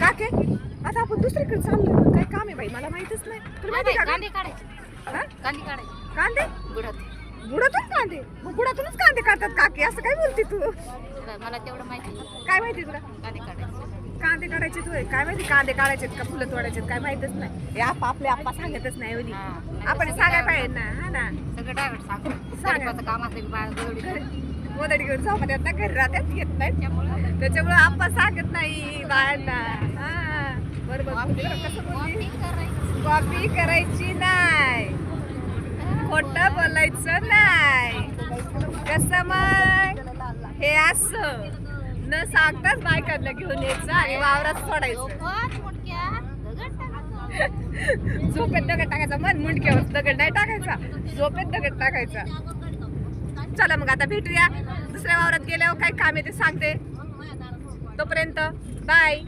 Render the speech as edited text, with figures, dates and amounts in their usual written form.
काके आता आपण दुसरीकडे चाललो, काय काम आहे बाई मला माहितच नाही. तुला माहिती का कांदे काढायचे. हा? कांदे काढायचे. कांदे बुडात. बुडातून कांदे, मग बुडातूनच कांदे काढतात काके, असं काय बोलते तू? मला तेवढं माहिती. काय माहिती तुला? कांदे काढायचे. कांदे काढायचे तू काय माहिती? कांदे काढायचे का फुलं तोडायचे काय माहितच नाही. हे आपले आप्पा सांगतच नाही ओली. हा. आपण सांगायला पाहिजे ना. हा ना, सगळं डायव्हर्ट सांगतो काम असलं की बाहेर गवडी मोदडी घेऊन झोपत येत ना, घरी राहतात येत नाही, त्याच्यामुळे आप्पा सांगत नाही बायांना. हा बरोबर. कसं बोलली? कॉपी करायची नाही, खोटं बोलायचं नाही. कसं मग हे असं न सांगताच बायकांना घेऊन यायचं आणि वावरात सोडायचं. झोपेत दगड टाकायचा, मन मुंडक्यावर दगड नाही टाकायचा, झोपेत दगड टाकायचा. चला मग आता भेटूया दुसऱ्या वावरात गेल्यावर काय काम आहे ते सांगते. तोपर्यंत बाय.